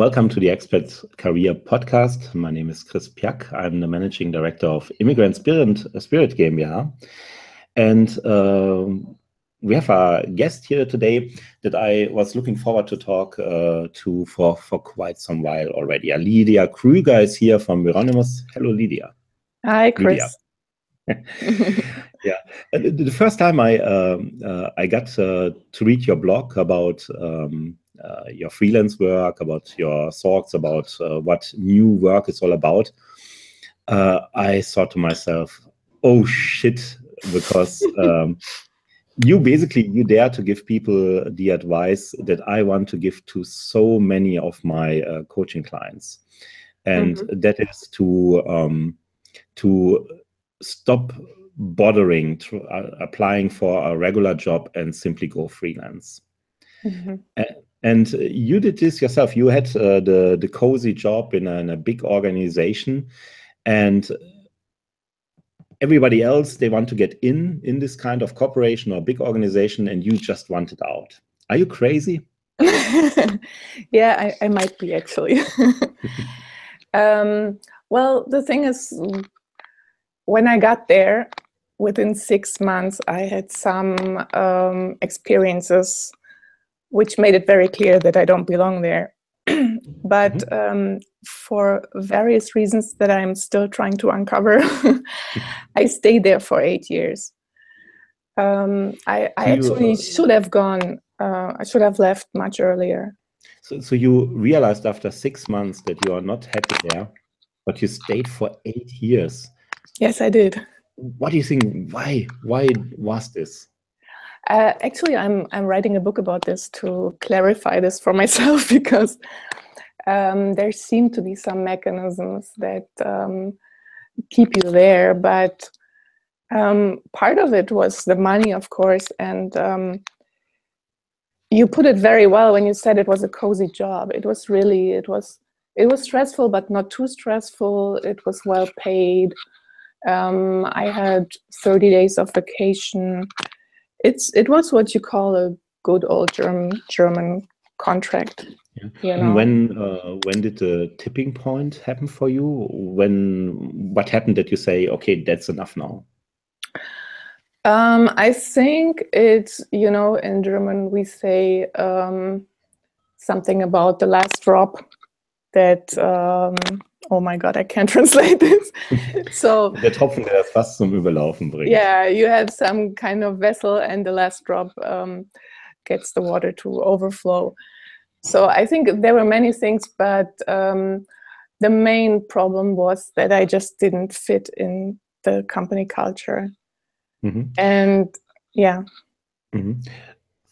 Welcome to the Expats Career Podcast. My name is Pyak. I'm the Managing Director of Immigrant Spirit GmbH. And we have a guest here today that I was looking forward to talk to for quite some while already. Lydia Krüger is here from Büronymus. Hello, Lydia. Hi, Chris. Yeah, the first time I got to read your blog about your freelance work, about your thoughts about what new work is all about, I thought to myself, oh shit, because you dare to give people the advice that I want to give to so many of my coaching clients, and that is to stop bothering applying for a regular job and simply go freelance. And you did this yourself. You had the cozy job in a big organization, and everybody else, they want to get in this kind of corporation or big organization, and you just want it out. Are you crazy? Yeah, I might be, actually. Well, the thing is, when I got there, within 6 months, I had some experiences which made it very clear that I don't belong there. But for various reasons that I'm still trying to uncover, I stayed there for 8 years. I actually should have gone, I should have left much earlier. So you realized after 6 months that you are not happy there, but you stayed for 8 years. Yes, I did. What do you think? Why was this? Actually, I'm writing a book about this to clarify this for myself, because there seem to be some mechanisms that keep you there, but part of it was the money, of course, and you put it very well when you said it was a cozy job. It was really, it was stressful, but not too stressful. It was well paid. I had 30 days of vacation. It was what you call a good old German contract. Yeah. You know? And when did the tipping point happen for you? What happened that you say, okay, that's enough now? I think it's, in German we say something about the last drop, that oh my God, I can't translate this. So der Tropfen, der das Fass zum Überlaufen bringt. Yeah, you have some kind of vessel, and the last drop gets the water to overflow. So I think there were many things, but the main problem was that I just didn't fit in the company culture. And yeah.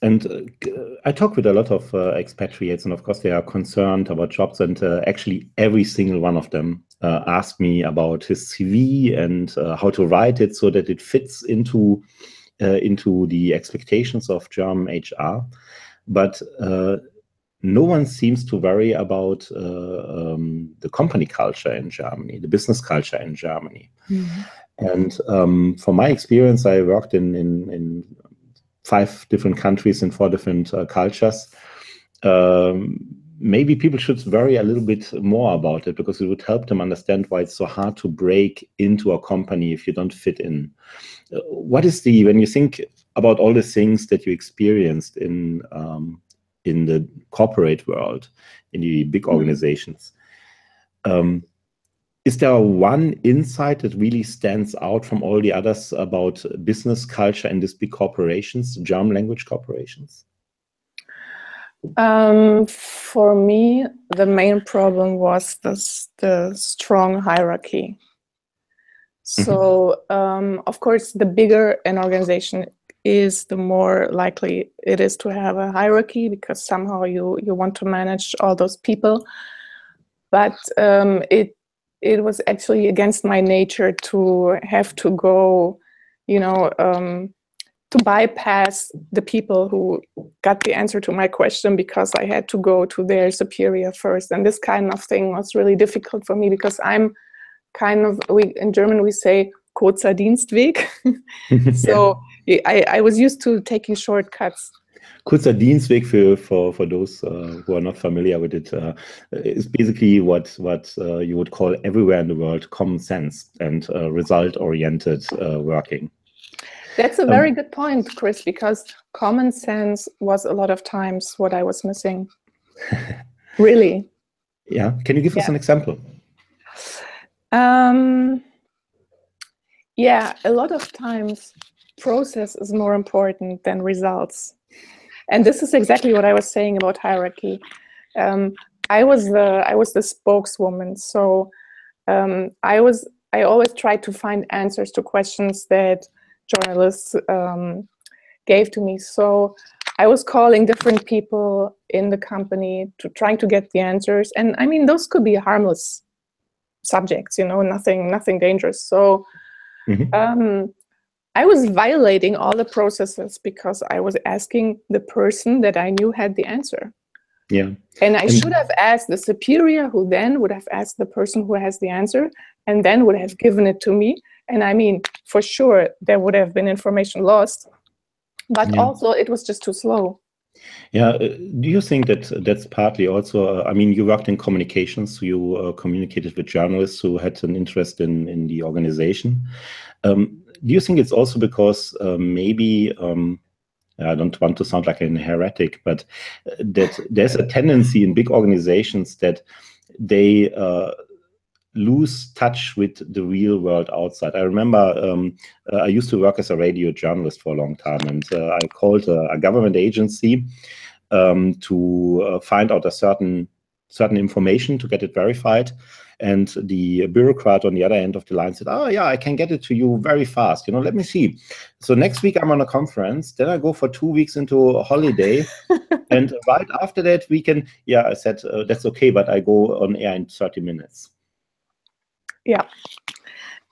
And I talk with a lot of expatriates, and of course they are concerned about jobs, and actually every single one of them asked me about his CV and how to write it so that it fits into the expectations of German HR. But no one seems to worry about the company culture in Germany, the business culture in Germany. And from my experience, I worked in 5 different countries in 4 different cultures. Maybe people should worry a little bit more about it, because it would help them understand why it's so hard to break into a company if you don't fit in. What is when you think about all the things that you experienced in the corporate world, in the big organizations, is there one insight that really stands out from all the others about business culture in these big corporations, German language corporations? For me, the main problem was the strong hierarchy. So, of course, the bigger an organization is, the more likely it is to have a hierarchy, because somehow you want to manage all those people. But it was actually against my nature to have to go, to bypass the people who got the answer to my question, because I had to go to their superior first. And this kind of thing was really difficult for me, because I'm kind of, in German we say kurzer Dienstweg. So I was used to taking shortcuts. Kurzer Dienstweg for those who are not familiar with it is basically what you would call everywhere in the world common sense and result-oriented working. That's a very good point, Chris, because common sense was a lot of times what I was missing. Really. Yeah. Can you give us an example? Yeah, a lot of times process is more important than results. And this is exactly what I was saying about hierarchy. I was the spokeswoman, so I always tried to find answers to questions that journalists gave to me. So I was calling different people in the company to trying to get the answers. And I mean, those could be harmless subjects, you know, nothing dangerous. So I was violating all the processes because I was asking the person that I knew had the answer. Yeah. And I should have asked the superior, who then would have asked the person who has the answer and then would have given it to me. And I mean, for sure, there would have been information lost, but also it was just too slow. Yeah. Do you think that that's partly also, I mean, you worked in communications, so you communicated with journalists who had an interest in the organization. Do you think it's also because maybe, I don't want to sound like an heretic, but that there's a tendency in big organizations that they lose touch with the real world outside. I remember I used to work as a radio journalist for a long time, and I called a government agency to find out a certain information to get it verified. And the bureaucrat on the other end of the line said, "Oh yeah, I can get it to you very fast. You know, let me see. So next week I'm on a conference. Then I go for 2 weeks into a holiday, and right after that we can." Yeah, I said that's okay, but I go on air in 30 minutes. Yeah,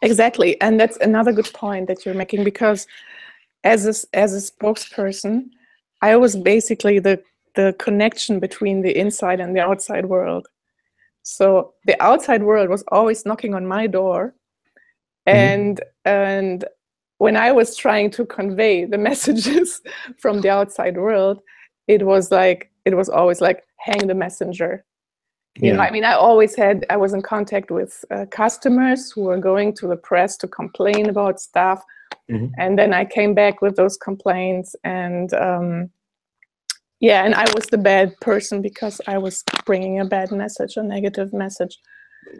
exactly, and that's another good point that you're making, because as a spokesperson, I was basically the connection between the inside and the outside world. So the outside world was always knocking on my door, and when I was trying to convey the messages from the outside world, it was always like, hang the messenger. You know, I mean, I was in contact with customers who were going to the press to complain about stuff, and then I came back with those complaints, and and I was the bad person because I was bringing a bad message, a negative message.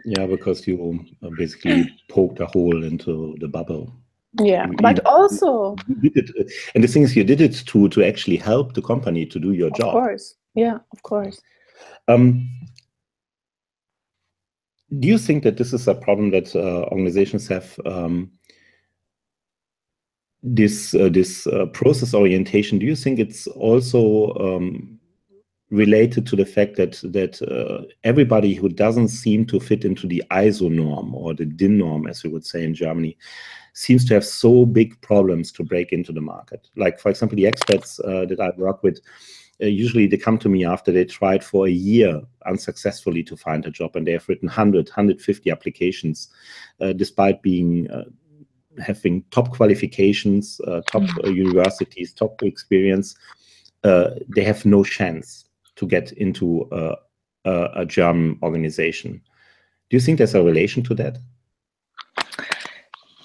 Yeah, because you basically poked a hole into the bubble. Yeah, but also you did it, and the thing is, you did it to actually help the company to do your job. Of course, yeah, of course. Do you think that this is a problem that organizations have? This process orientation. Do you think it's also related to the fact that everybody who doesn't seem to fit into the ISO norm or the DIN norm, as we would say in Germany, seems to have so big problems to break into the market? Like, for example, the expats that I work with, usually they come to me after they tried for a year unsuccessfully to find a job, and they have written 150 applications, despite being having top qualifications, top universities, top experience. They have no chance to get into a German organization. Do you think there's a relation to that?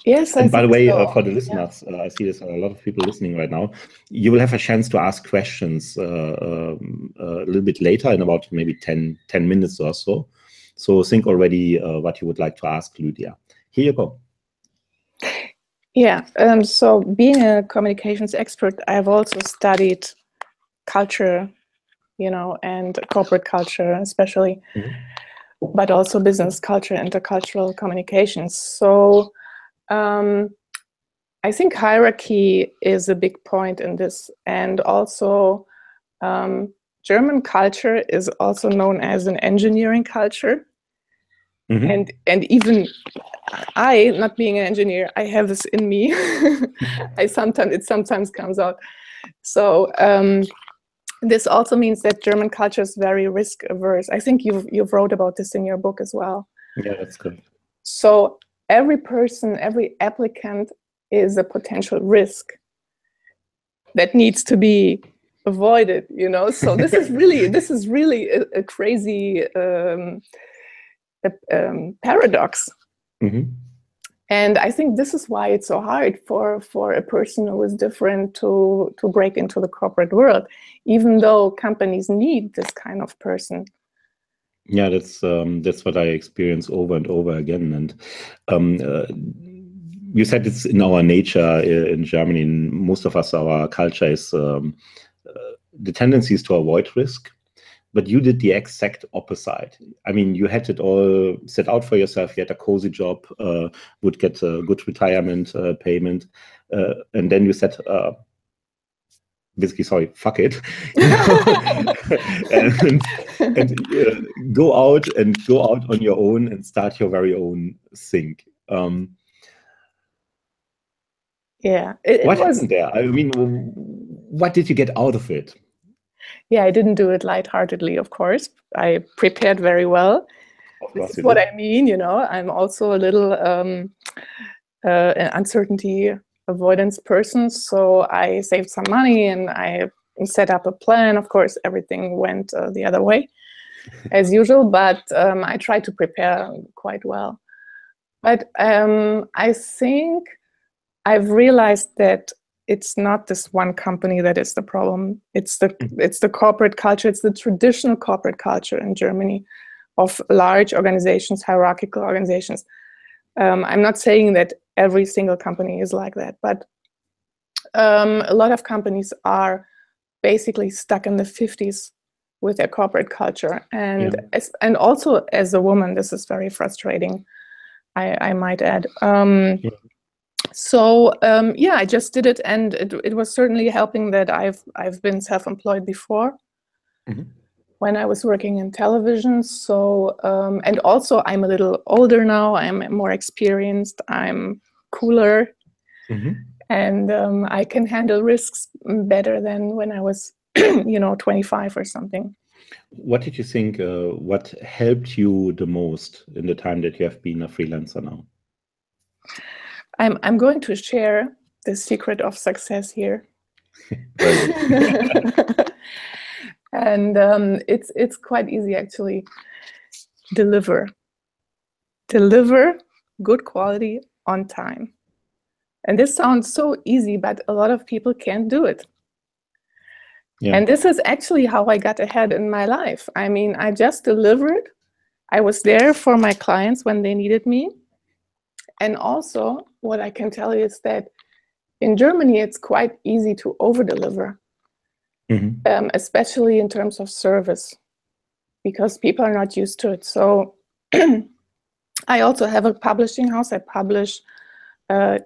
Yes, and by the way, for the listeners, I see there's a lot of people listening right now. You will have a chance to ask questions a little bit later, in about maybe 10 minutes or so. So think already what you would like to ask Lydia. Here you go. Yeah, so being a communications expert, I've also studied culture, you know, and corporate culture especially, but also business culture, intercultural communications. So I think hierarchy is a big point in this, and also German culture is also known as an engineering culture. And even I, not being an engineer, I have this in me. It sometimes comes out. So this also means that German culture is very risk averse. I think you've wrote about this in your book as well. Yeah, that's good. So every person, every applicant is a potential risk that needs to be avoid it, you know. So this is really a crazy paradox. Mm-hmm. And I think this is why it's so hard for a person who is different to break into the corporate world, even though companies need this kind of person. Yeah, that's what I experience over and over again. And you said it's in our nature in Germany. And most of us, our culture is the tendency is to avoid risk. But you did the exact opposite. I mean, you had it all set out for yourself. You had a cozy job, would get a good retirement payment, and then you said, basically, sorry, fuck it, and go out on your own and start your very own thing. Yeah, what happened there? I mean, what did you get out of it? Yeah, I didn't do it lightheartedly, of course. I prepared very well. Of course, this is what I mean, you know. I'm also a little uncertainty avoidance person, so I saved some money and I set up a plan. Of course, everything went the other way, as usual, but I tried to prepare quite well. But I think I've realized that it's not this one company that is the problem. It's the corporate culture. It's the traditional corporate culture in Germany of large organizations, hierarchical organizations. I'm not saying that every single company is like that, but a lot of companies are basically stuck in the 50s with their corporate culture. And and also as a woman, this is very frustrating, I might add. So yeah, I just did it, and it was certainly helping that I've been self-employed before when I was working in television. So and also I'm a little older now. I'm more experienced. I'm cooler, and I can handle risks better than when I was, 25 or something. What did you think? What helped you the most in the time that you have been a freelancer now? I'm going to share the secret of success here. And it's quite easy, actually. Deliver good quality on time. And this sounds so easy, but a lot of people can't do it. Yeah. And this is actually how I got ahead in my life. I mean, I just delivered. I was there for my clients when they needed me. And also, what I can tell you is that in Germany, it's quite easy to over-deliver, especially in terms of service, because people are not used to it. So I also have a publishing house. I publish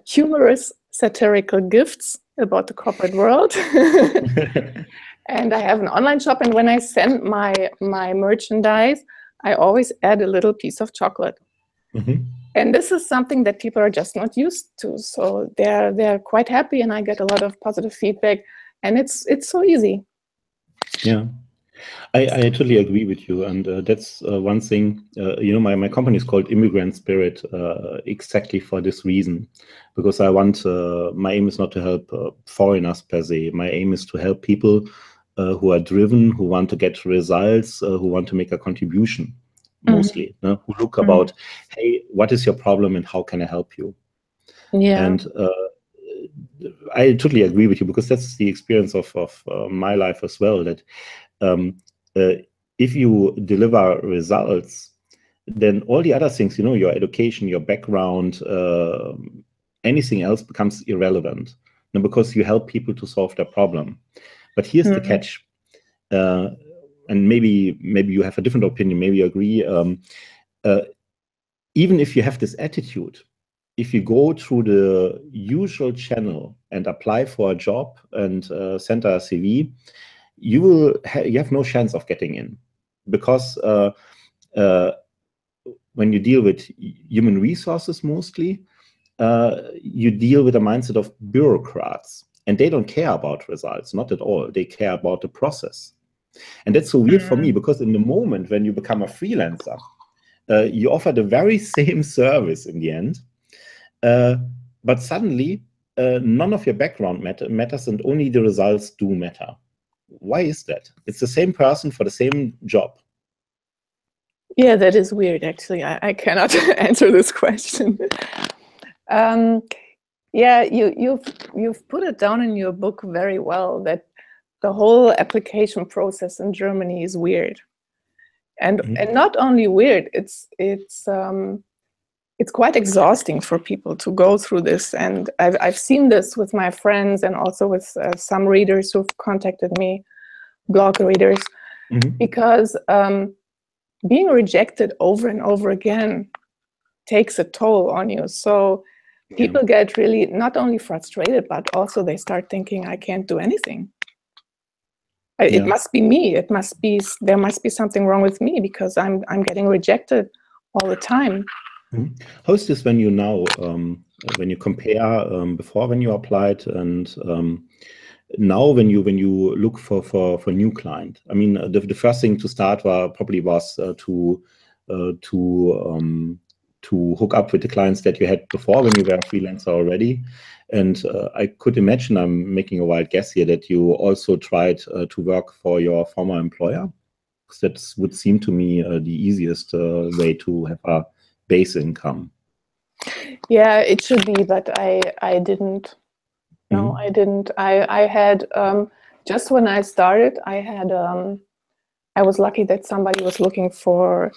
humorous, satirical gifts about the corporate world. And I have an online shop. And when I send my merchandise, I always add a little piece of chocolate. And this is something that people are just not used to. So they're quite happy, and I get a lot of positive feedback. And it's so easy. Yeah, I totally agree with you. And that's one thing, my company is called Immigrant Spirit exactly for this reason, because I want, my aim is not to help foreigners per se. My aim is to help people who are driven, who want to get results, who want to make a contribution. Mostly, who look about, hey, what is your problem and how can I help you? Yeah. And I totally agree with you, because that's the experience of my life as well, that if you deliver results, then all the other things, your education, your background, anything else becomes irrelevant, because you help people to solve their problem. But here's the catch. And maybe you have a different opinion, maybe you agree. Even if you have this attitude, if you go through the usual channel and apply for a job and send a CV, you have no chance of getting in, because when you deal with human resources mostly, you deal with a mindset of bureaucrats, and they don't care about results, not at all. They care about the process. And that's so weird for me, because in the moment when you become a freelancer, you offer the very same service in the end, but suddenly none of your background matters, and only the results do matter. Why is that? It's the same person for the same job. Yeah, that is weird, actually. I cannot answer this question. Yeah, you've put it down in your book very well, that the whole application process in Germany is weird. And not only weird, it's quite exhausting for people to go through this. And I've seen this with my friends and also with some readers who've contacted me, blog readers, because being rejected over and over again takes a toll on you. So people get really not only frustrated, but also they start thinking, I can't do anything. It must be me. There must be something wrong with me because I'm getting rejected all the time. How is this when you now, when you compare before when you applied and now when you look for new client? I mean, the first thing to start probably was to hook up with the clients that you had before when you were a freelancer already. And I could imagine, I'm making a wild guess here, that you also tried to work for your former employer. Because that would seem to me the easiest way to have a base income. Yeah, it should be, but I didn't. No, I didn't. I had, just when I started, I was lucky that somebody was looking for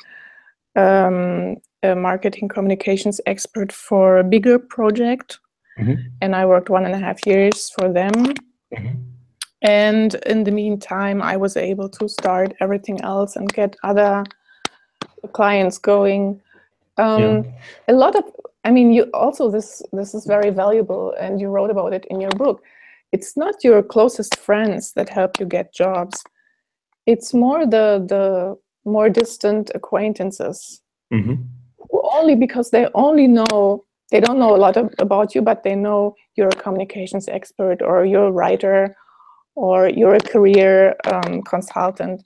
a marketing communications expert for a bigger project. And I worked 1.5 years for them. And in the meantime, I was able to start everything else and get other clients going. A lot of, I mean, you also, this is very valuable, and you wrote about it in your book. It's not your closest friends that help you get jobs. It's more the more distant acquaintances. Only because they don't know a lot about you, but they know you're a communications expert, or you're a writer, or you're a career consultant.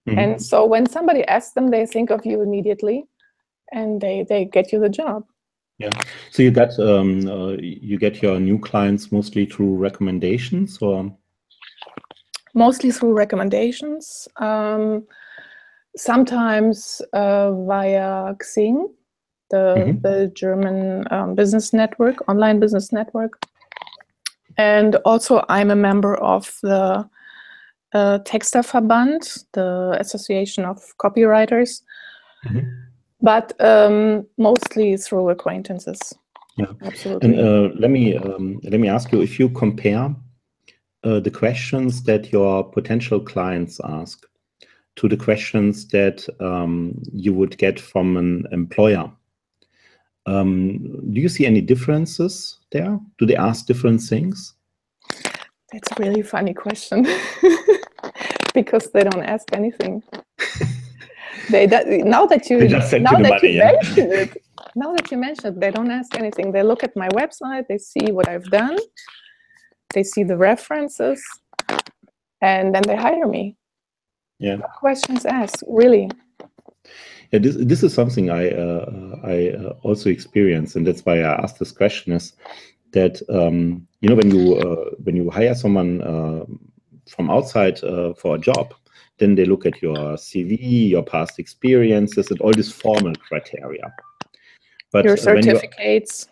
And so when somebody asks them, they think of you immediately, and they get you the job. Yeah. So you get your new clients mostly through recommendations, or? Mostly through recommendations. Sometimes via Xing, the German business network, online business network. And also I'm a member of the Texterverband, the Association of Copywriters, but mostly through acquaintances. Yeah, absolutely. And let me ask you, if you compare the questions that your potential clients ask to the questions that you would get from an employer, do you see any differences there? Do they ask different things? That's a really funny question. Because they don't ask anything. Now that you mention it, they don't ask anything. They look at my website, they see what I've done, they see the references, and then they hire me. Yeah. No questions asked, really. Yeah, this is something I also experience, and that's why I asked this question. Is that you know, when you hire someone from outside for a job, then they look at your CV, your past experiences, and all these formal criteria. But your certificates.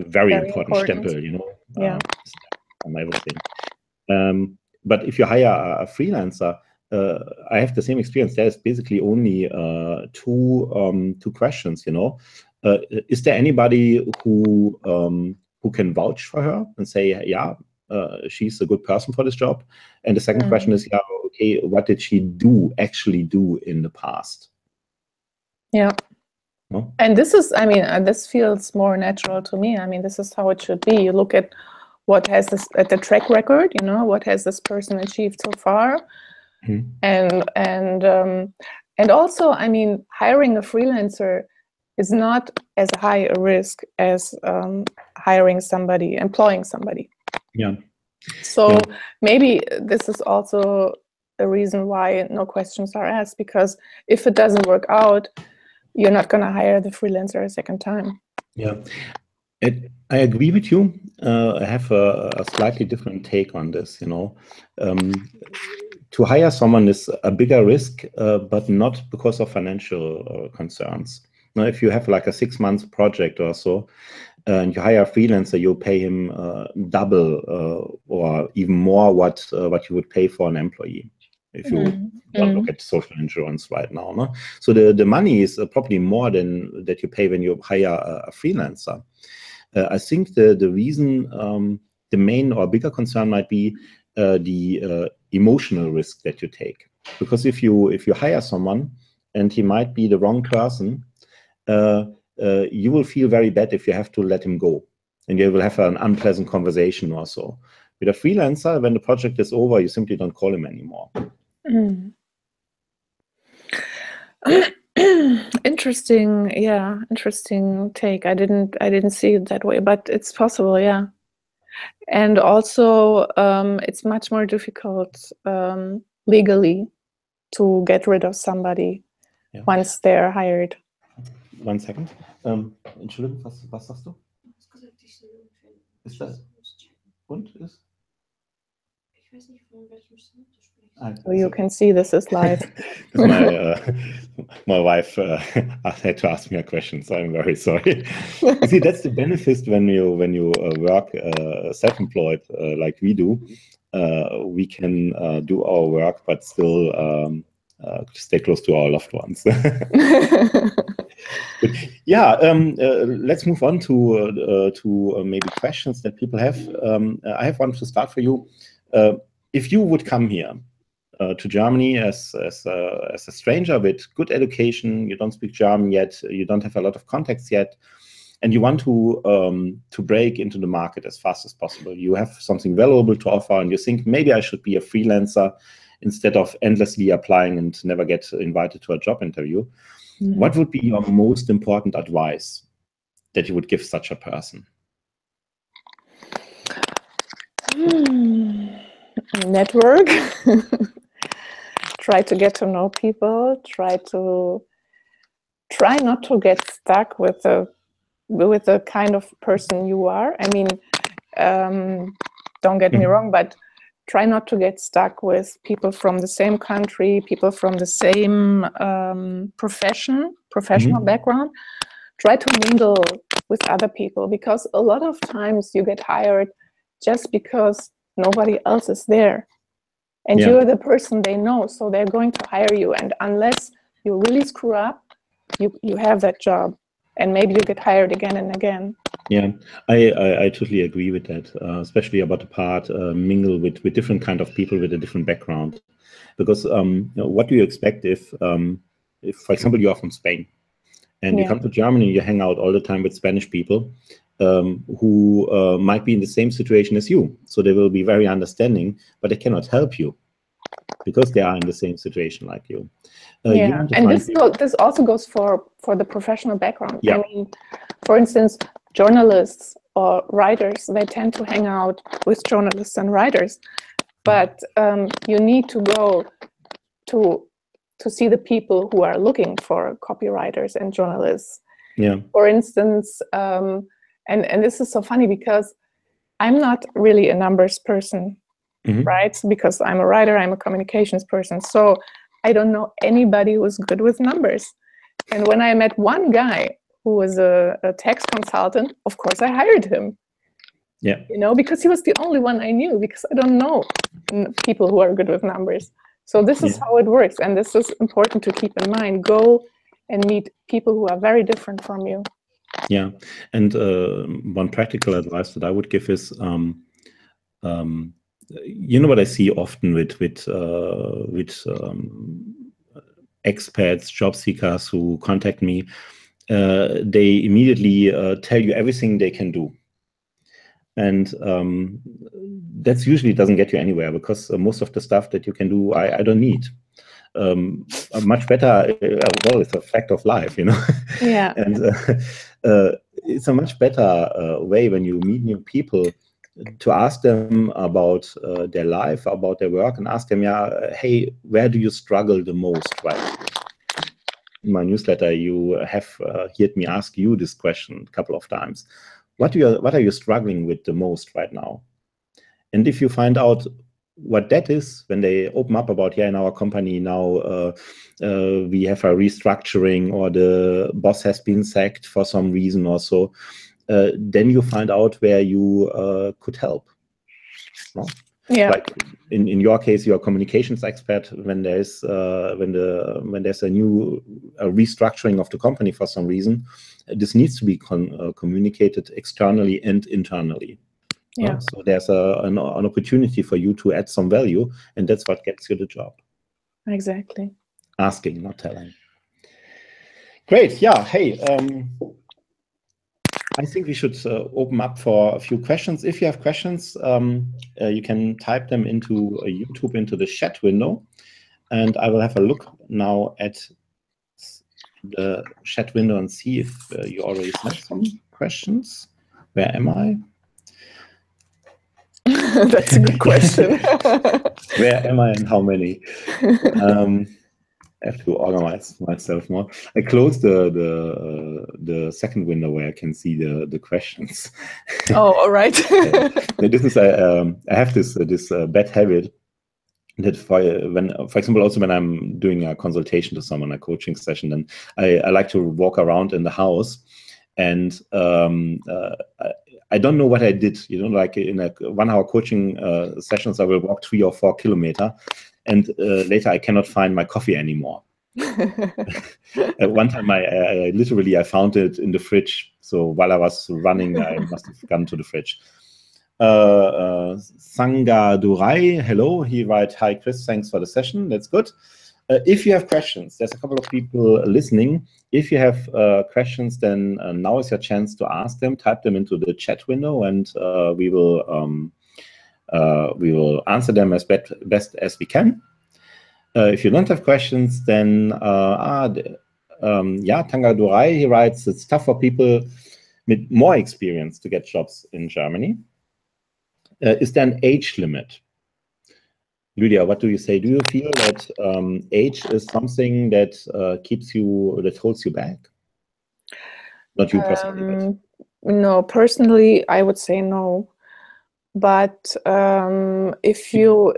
Very important stempel, you know, on everything. But if you hire a freelancer, I have the same experience. There's basically only two questions, you know. Is there anybody who can vouch for her and say, yeah, she's a good person for this job? And the second question is, yeah, okay, what did she actually do in the past? Yeah. No? And this is, I mean, this feels more natural to me. I mean, this is how it should be. You look at what has this, at the track record, you know, what has this person achieved so far? And also, I mean, hiring a freelancer is not as high a risk as employing somebody. Yeah. So maybe this is also the reason why no questions are asked, because if it doesn't work out, you're not going to hire the freelancer a second time. Yeah. I agree with you. I have a slightly different take on this. To hire someone is a bigger risk, but not because of financial concerns. Now, if you have like a 6 month project or so, and you hire a freelancer, you pay him double or even more what you would pay for an employee. If you don't look at social insurance right now, no? So the money is probably more than that you pay when you hire a freelancer. I think the reason, the main or bigger concern might be the emotional risk that you take, because if you hire someone and he might be the wrong person, you will feel very bad if you have to let him go, and you will have an unpleasant conversation or so. With a freelancer, when the project is over, you simply don't call him anymore. Interesting, yeah, interesting take. I didn't see it that way, but it's possible, yeah. And also, it's much more difficult legally to get rid of somebody once they're hired. 1 second. Entschuldigung, was sagst du? Ist das? Und ist? Ich weiß nicht, von welchem Stand du sprichst. So you can see this is live. My wife had to ask me a question, so I'm very sorry. You see, that's the benefit when you work self-employed like we do. We can do our work, but still stay close to our loved ones. But yeah, let's move on to maybe questions that people have. I have one to start for you. If you would come here to Germany as a stranger with good education, you don't speak German yet, you don't have a lot of contacts yet, and you want to break into the market as fast as possible. You have something valuable to offer, and you think maybe I should be a freelancer instead of endlessly applying and never get invited to a job interview. What would be your most important advice that you would give such a person? Network. Try to get to know people. Try not to get stuck with the kind of person you are. I mean, don't get me wrong, but try not to get stuck with people from the same country, people from the same professional background. Try to mingle with other people, because a lot of times you get hired just because nobody else is there. And you're the person they know, so they're going to hire you. And unless you really screw up, you have that job. And maybe you get hired again and again. Yeah, I totally agree with that, especially about the part mingle with different kind of people with a different background. Because what do you expect if, for example, you are from Spain and you come to Germany, you hang out all the time with Spanish people who might be in the same situation as you. So they will be very understanding, but they cannot help you because they are in the same situation like you. And this also goes for the professional background. Yeah. I mean, for instance, journalists or writers, they tend to hang out with journalists and writers, but you need to go to see the people who are looking for copywriters and journalists. Yeah. For instance, and this is so funny because I'm not really a numbers person, right? Because I'm a writer, I'm a communications person. So I don't know anybody who's good with numbers. And when I met one guy who was a tax consultant, of course I hired him. Yeah. Because he was the only one I knew, because I don't know people who are good with numbers. So this is how it works. And this is important to keep in mind. Go and meet people who are very different from you. Yeah. And one practical advice that I would give is, what I see often with expats, job seekers who contact me, they immediately tell you everything they can do. And that's usually doesn't get you anywhere, because most of the stuff that you can do, I don't need. Much better, well, it's a fact of life, Yeah. And it's a much better way when you meet new people to ask them about their life, about their work, and ask them, hey, where do you struggle the most right now? In my newsletter, you have heard me ask you this question a couple of times. what are you struggling with the most right now? And if you find out what that is, when they open up about, in our company now, we have a restructuring, or the boss has been sacked for some reason or so, then you find out where you could help. No? Yeah. Like in your case, you're a communications expert. When there's when there's a new restructuring of the company for some reason, this needs to be communicated externally and internally. Yeah. So there's an opportunity for you to add some value, and that's what gets you the job. Exactly. Asking, not telling. Great. Yeah. Hey, I think we should open up for a few questions. If you have questions, you can type them into YouTube, into the chat window, and I will have a look now at the chat window and see if you already sent some questions. Where am I? That's a good question. Where am I and how many? I have to organize myself more. I closed the second window where I can see the questions. Oh, all right. This is I have this bad habit that for example, also when I'm doing a consultation to someone, a coaching session, then I like to walk around in the house, and I don't know what I did. Like in a 1 hour coaching sessions, I will walk 3 or 4 kilometers. And later I cannot find my coffee anymore. One time I literally found it in the fridge. So while I was running, I must have gone to the fridge. Sanga Durai, hello. He writes, hi Chris, thanks for the session. That's good. If you have questions, there's a couple of people listening. If you have questions, then now is your chance to ask them. Type them into the chat window, and we will answer them as best as we can. If you don't have questions, then Tanga Durai, he writes, it's tough for people with more experience to get jobs in Germany. Is there an age limit? Lydia, what do you say? Do you feel that age is something that holds you back? Not you personally. No, personally, I would say no. But if you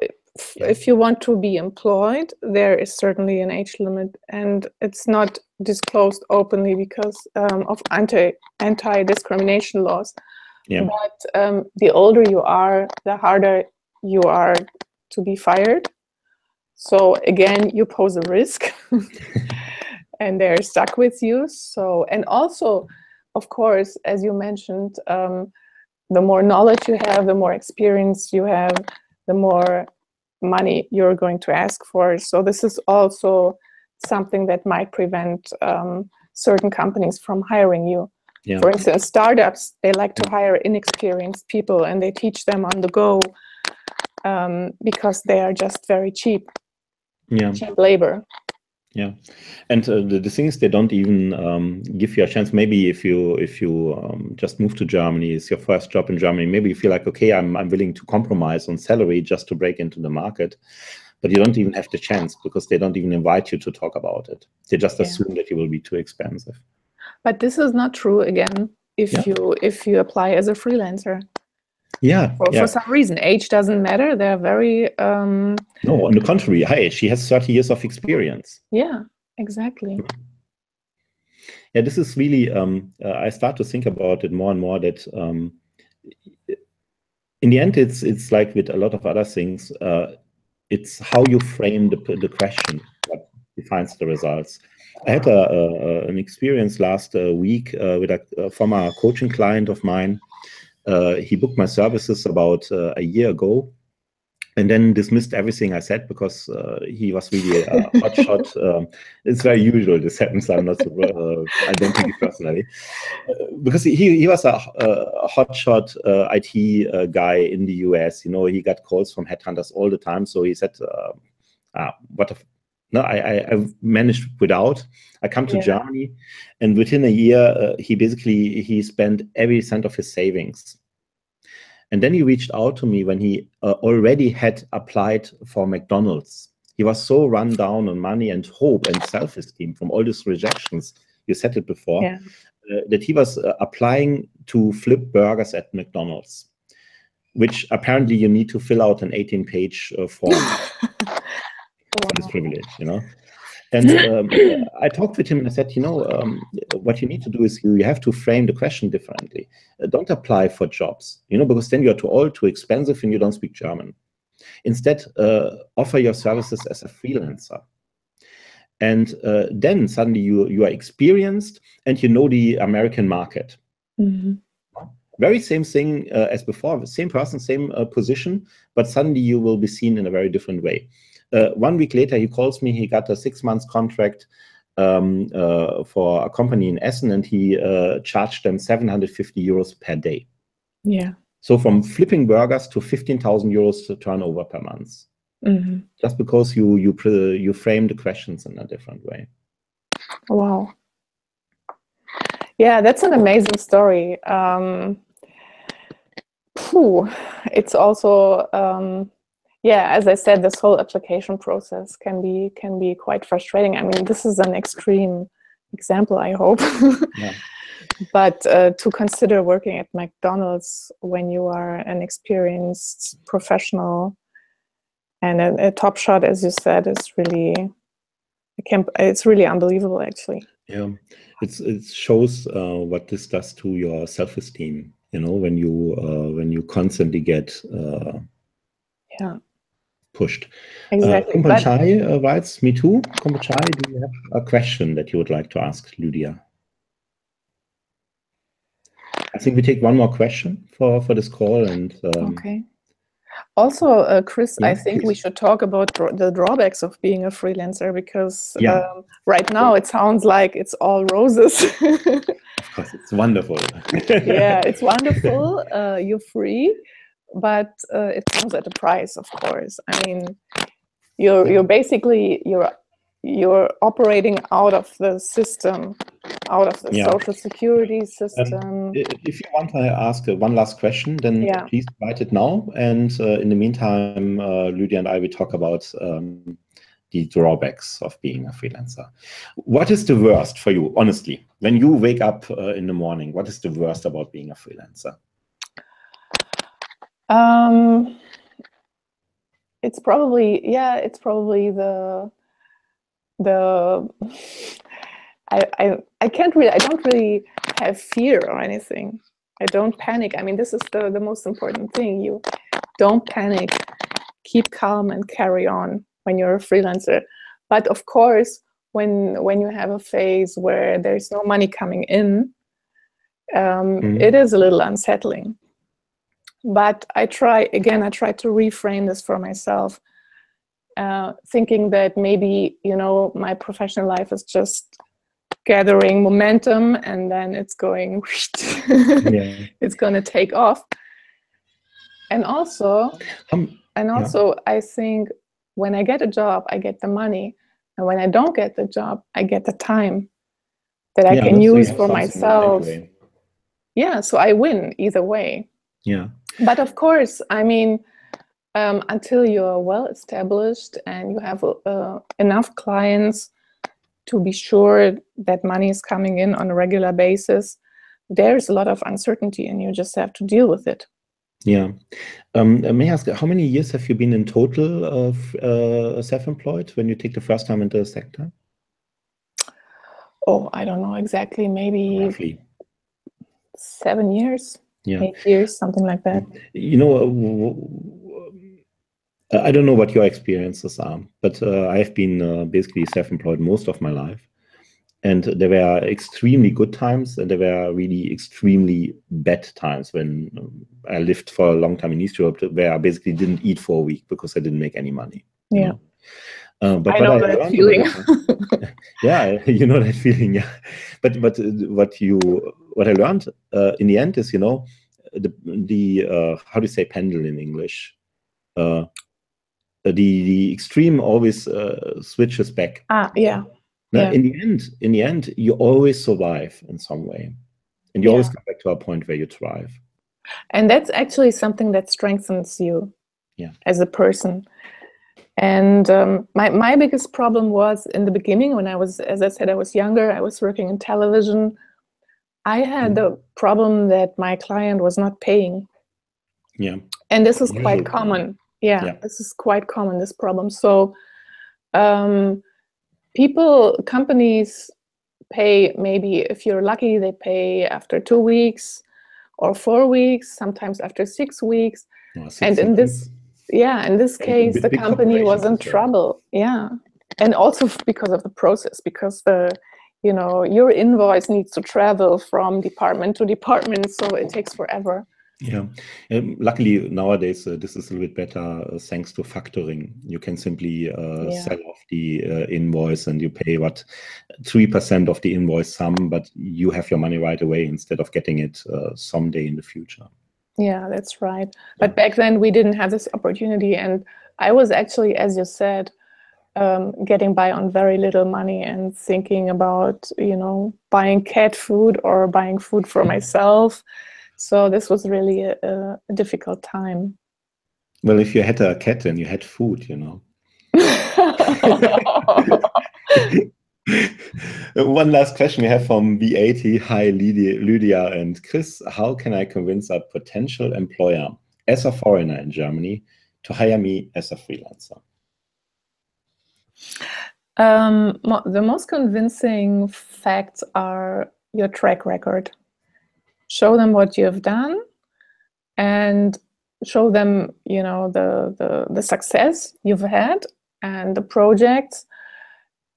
want to be employed, there is certainly an age limit, and it's not disclosed openly because of anti-discrimination laws. Yeah. But the older you are, the harder you are to be fired. So again, you pose a risk, and they're stuck with you. So, and also, of course, as you mentioned, the more knowledge you have, the more experience you have, the more money you're going to ask for. So this is also something that might prevent certain companies from hiring you. Yeah. For instance, startups, they like to hire inexperienced people, and they teach them on the go because they are just very cheap. Yeah. Cheap labor. Yeah, and the thing is, they don't even give you a chance. Maybe if you just move to Germany, it's your first job in Germany, maybe you feel like, okay, I'm willing to compromise on salary just to break into the market, but you don't even have the chance because they don't even invite you to talk about it. They just assume that you will be too expensive. But this is not true again if you apply as a freelancer. Yeah. For some reason, age doesn't matter. They're very. No, on the contrary. Hi, she has 30 years of experience. Yeah, exactly. Yeah, this is really. I start to think about it more and more that in the end, it's like with a lot of other things. It's how you frame the question that defines the results. I had an experience last week with a former coaching client of mine. He booked my services about a year ago, and then dismissed everything I said because he was really a hotshot. It's very usual this happens. I'm not I don't think it personally, because he was a hotshot IT guy in the US. He got calls from headhunters all the time. So he said, no, I managed without. I come to Germany, and within a year, he spent every cent of his savings. And then he reached out to me when he already had applied for McDonald's. He was so run down on money and hope and self-esteem from all these rejections. You said it before. Yeah. that he was applying to flip burgers at McDonald's, which apparently you need to fill out an 18-page form for this privilege, you know. And I talked with him and I said, you know, what you need to do is you have to frame the question differently. Don't apply for jobs, you know, because then you're too old, too expensive, and you don't speak German. Instead, offer your services as a freelancer. And then suddenly you are experienced and you know the American market. Mm-hmm. Very same thing as before, same person, same position, but suddenly you will be seen in a very different way. 1 week later, he calls me, he got a 6-month contract for a company in Essen, and he charged them 750 euros per day. Yeah. So from flipping burgers to 15,000 euros to turnover per month. Mm-hmm. Just because you frame the questions in a different way. Wow. Yeah, that's an amazing story. It's also, yeah, as I said, this whole application process can be quite frustrating. I mean, this is an extreme example, I hope. Yeah. But to consider working at McDonald's when you are an experienced professional and a top shot, as you said, is really, it's really unbelievable, actually. Yeah, it shows what this does to your self-esteem. You know, when you constantly get pushed. Exactly. Kompanchai writes, me too. Kompanchai, do you have a question that you would like to ask Lydia? I think we take one more question for this call. And okay. Also, Chris, yeah, I think please. we should talk about the drawbacks of being a freelancer, because right now it sounds like it's all roses. Of course, it's wonderful. Yeah, it's wonderful. You're free, but it comes at a price, of course. I mean, you're basically you're operating out of the system, out of the social security system. If you want to ask one last question, then please write it now. And in the meantime, Lydia and I will talk about the drawbacks of being a freelancer. What is the worst for you, honestly? When you wake up in the morning, what is the worst about being a freelancer? It's probably I don't really have fear or anything. I don't panic. I mean, this is the most important thing. You don't panic, keep calm and carry on when you're a freelancer. But of course, when you have a phase where there's no money coming in, it is a little unsettling. But I try to reframe this for myself, thinking that maybe, you know, my professional life is just gathering momentum, and then it's going, it's going to take off. And also, I think when I get a job, I get the money, and when I don't get the job, I get the time that I can use for myself. Yeah, so I win either way. Yeah. But of course, I mean, until you're well established and you have enough clients to be sure that money is coming in on a regular basis, there's a lot of uncertainty, and you just have to deal with it. Yeah. May I ask, how many years have you been in total of self-employed when you take the first time and the second time? Oh, I don't know exactly. Maybe roughly 7 years, 8 years, something like that. You know, I don't know what your experiences are, but I have been basically self-employed most of my life. And there were extremely good times, and there were really extremely bad times when I lived for a long time in East Europe, where I basically didn't eat for a week because I didn't make any money. Yeah. But I know that feeling. Yeah, you know that feeling. Yeah. But what I learned in the end is, you know, the how do you say pendle in English? The extreme always switches back. Yeah. Now, in the end, you always survive in some way, and you always come back to a point where you thrive. And that's actually something that strengthens you as a person. And my biggest problem was in the beginning when I was, as I said, I was younger, I was working in television. I had the problem that my client was not paying. Yeah. And this is quite common. Yeah, this is quite common, this problem. So companies pay, maybe if you're lucky, they pay after 2 weeks or 4 weeks, sometimes after 6 weeks. And in this case, the company was in trouble. Yeah. And also because of the process, because your invoice needs to travel from department to department, so it takes forever. Yeah, luckily nowadays this is a little bit better thanks to factoring. You can simply sell off the invoice and you pay 3% of the invoice sum, but you have your money right away instead of getting it someday in the future. Yeah, that's right. But back then we didn't have this opportunity, and I was actually, as you said, getting by on very little money and thinking about, buying cat food or buying food for myself. So this was really a difficult time. Well, if you had a cat and you had food, One last question we have from B80. Hi, Lydia and Chris. How can I convince a potential employer as a foreigner in Germany to hire me as a freelancer? The most convincing facts are your track record. Show them what you have done and show them, the success you've had and the projects.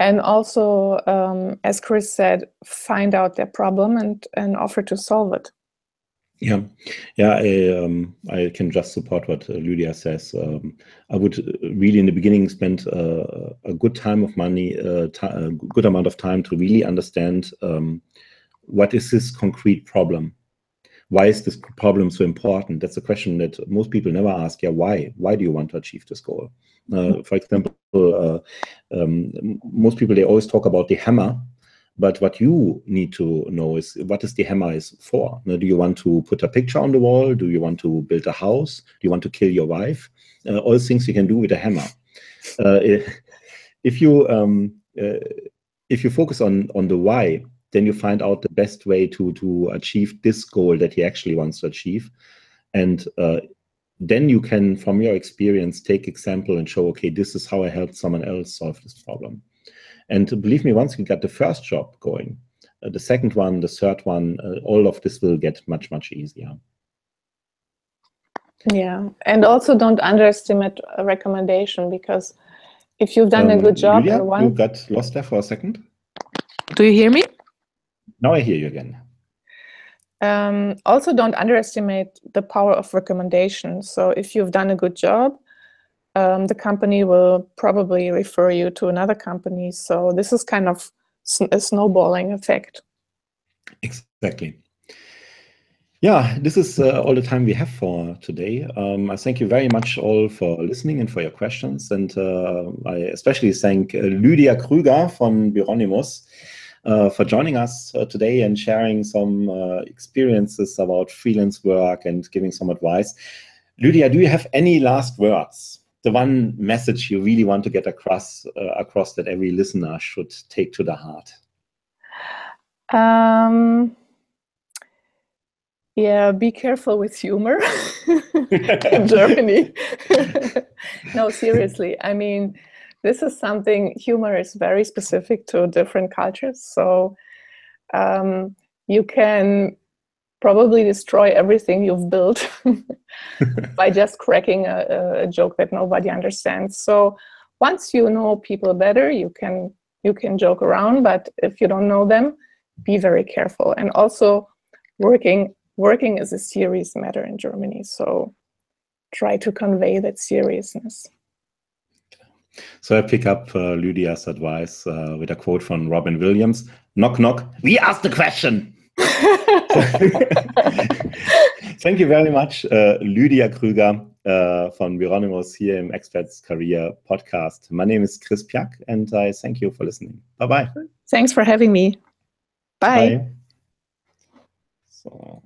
And also, as Chris said, find out their problem and offer to solve it. Yeah, I can just support what Lydia says. I would really, in the beginning, spend a good time of money, a good amount of time to really understand what is this concrete problem. Why is this problem so important? That's a question that most people never ask. Yeah, why? Why do you want to achieve this goal? For example, most people, they always talk about the hammer. But what you need to know is what is the hammer is for. Do you want to put a picture on the wall? Do you want to build a house? Do you want to kill your wife? All things you can do with a hammer. If you focus on the why, then you find out the best way to achieve this goal that he actually wants to achieve. And then you can, from your experience, take example and show, okay, this is how I helped someone else solve this problem. And believe me, once you got the first job going, the second one, the third one, all of this will get much, much easier. Yeah, and also don't underestimate a recommendation, because if you've done a good job, Lydia, you got lost there for a second. Do you hear me? Now I hear you again. Also, don't underestimate the power of recommendation. So if you've done a good job, the company will probably refer you to another company. So this is kind of a snowballing effect. Exactly. Yeah, this is all the time we have for today. I thank you very much all for listening and for your questions. And I especially thank Lydia Krüger from Büronymus for joining us today and sharing some experiences about freelance work and giving some advice. Lydia, do you have any last words? The one message you really want to get across that every listener should take to the heart? Yeah, be careful with humor in Germany. No, seriously. I mean, this is something, humor is very specific to different cultures. So you can probably destroy everything you've built by just cracking a joke that nobody understands. So once you know people better, you can joke around, but if you don't know them, be very careful. And also working is a serious matter in Germany, so try to convey that seriousness. So I pick up Lydia's advice with a quote from Robin Williams. Knock, knock. We asked the question. Thank you very much, Lydia Krüger von Büronymus here im Expats Career Podcast. My name is Chris Pyak, and I thank you for listening. Bye-bye. Thanks for having me. Bye. So.